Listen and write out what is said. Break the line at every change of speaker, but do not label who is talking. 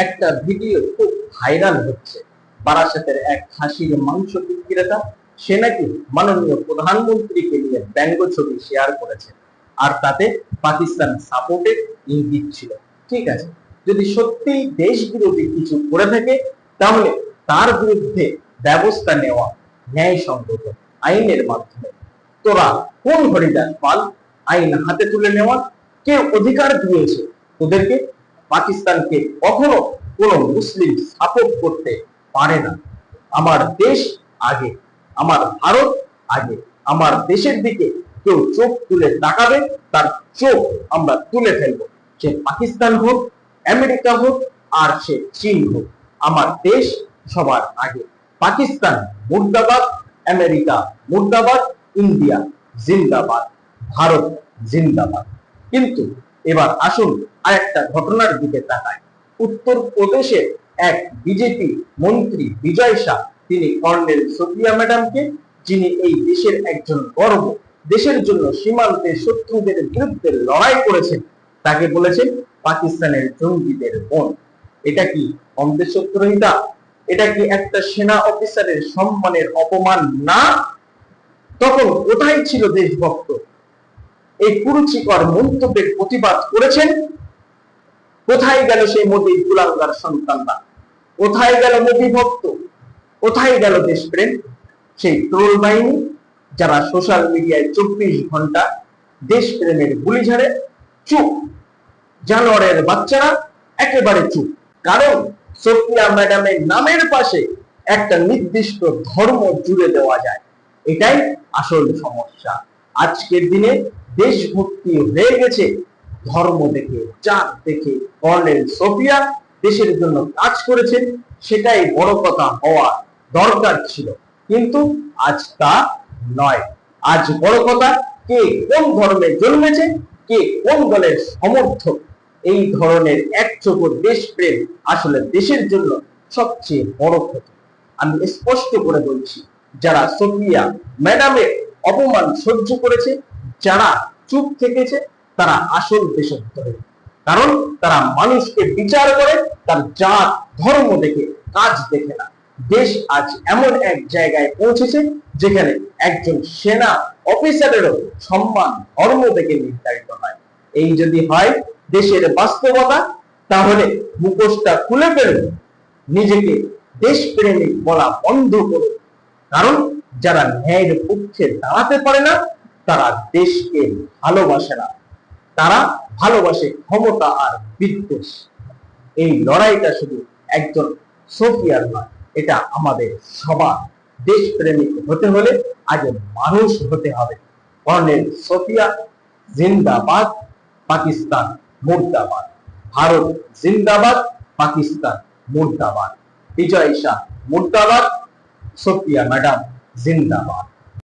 একটা ভিডিও খুব ভাইরাল হচ্ছে। বারাসাতের এক খাসির মাংস বিক্রেতা সে নাকি মাননীয় প্রধানমন্ত্রীকে নিয়ে ব্যঙ্গ ছবি শেয়ার করেছে, আর তাতে পাকিস্তান সাপোর্টের ইঙ্গিত ছিল। ঠিক আছে, যদি সত্যি দেশ বিরোধী কিছু করে থাকে তাহলে তার বিরুদ্ধে ব্যবস্থা নেওয়া ন্যায়সঙ্গত আইনের মাধ্যমে। তোরা কোন হরিদাস পাল আইন হাতে তুলে নেওয়া? কে অধিকার দিয়েছে তোদেরকে? পাকিস্তানকে কখনো কোন মুসলিম সাপোর্ট করতে পারে না। আমার দেশ আগে, আমার ভারত আগে। আমার দেশের দিকে কেউ চোখ তুলে তাকাবে, তার চোখ আমরা তুলে ফেলবো। সে পাকিস্তান হোক, আমেরিকা হোক, আর সে চীন হোক, আমার দেশ সবার আগে। পাকিস্তান মুর্দাবাদ, আমেরিকা মুর্দাবাদ, ইন্ডিয়া জিন্দাবাদ, ভারত জিন্দাবাদ। কিন্তু এবার আসুন আরেকটা ঘটনার দিকে তাকায়। উত্তরপ্রদেশের এক বিজেপি মন্ত্রী বিজয় শাহ, তিনি কর্নেল সোফিয়া ম্যাডামকে, যিনি এই দেশের একজন গর্ব, দেশের জন্য সীমান্তে শত্রুদের বিরুদ্ধে লড়াই করেছেন, তাকে বলেছেন পাকিস্তানের জঙ্গিদের বোন। এটা কি অন্ধেশ্বরহিতা? এটা কি একটা সেনা অফিসারের সম্মানের অপমান না? তখন কোথায় ছিল দেশভক্ত? এই কুরুচিকর মন্তব্যের প্রতিবাদ করেছেন। কোথায় গেল সেই মোদীর কুলাঙ্গার সন্তানরা? কোথায় গেল মোদী ভক্ত? কোথায় গেল দেশপ্রেম? সেই ট্রোল বাহিনী যারা সোশ্যাল মিডিয়ায় 24 ঘন্টা দেশপ্রেমের গুলি ঝাড়ে, চুপ। জানোয়ারের বাচ্চারা একেবারে চুপ। কারণ সোফিয়া ম্যাডামের নামের পাশে একটা নির্দিষ্ট ধর্ম জুড়ে দেওয়া যায়। এটাই আসল সমস্যা। আজকের দিনে দেশভক্তি হয়ে গেছে ধর্ম দেখে, জাত দেখে। কর্নেল সোফিয়া দেশের জন্য কাজ করেছেন, সেটাই বড় কথা হওয়া দরকার ছিল, কিন্তু আজ তা নয়। আজ বড় কথা কে কোন ধর্মে জন্মেছে, কে কোন দলের সমর্থক। এই ধরনের একচোখো দেশপ্রেম আসলে দেশের জন্য সবচেয়ে বড় ক্ষতি। আমি স্পষ্ট করে বলছি, যারা সোফিয়া ম্যাডামের অপমান সহ্য করেছে, যারা চুপ থেকেছে, তারা আসল দেশদ্রোহী। কারণ তারা মানুষকে বিচার করে তার জাত ধর্ম দেখে, কাজ দেখে না। দেশ আজ এমন এক জায়গায় পৌঁছেছে যেখানে একজন সেনা অফিসারেরও সম্মান ধর্ম দেখে নির্ধারিত হয়। এই যদি হয় দেশের বাস্তবতা, তাহলে মুখোশটা খুলে ফেলুন, নিজেকে দেশপ্রেমিক বলা বন্ধ করুন। কারণ যারা ন্যায়ের পক্ষে দাঁড়াতে পারে না, তারা দেশকে ভালোবাসে না, তারা ভালোবাসে ক্ষমতা আর বিদ্বেষ। এই লড়াইটা শুধু একজন সোফিয়ার নয়, এটা আমাদের সবার। দেশপ্রেমিক হতে হলে আগে মানুষ হতে হবে। কর্নেল সোফিয়া জিন্দাবাদ, পাকিস্তান মুর্দাবাদ। ভারত জিন্দাবাদ, পাকিস্তান মুর্দাবাদ। বিজয় শাহ মুর্দাবাদ, সোফিয়া ম্যাডাম জিন্দাবাদ।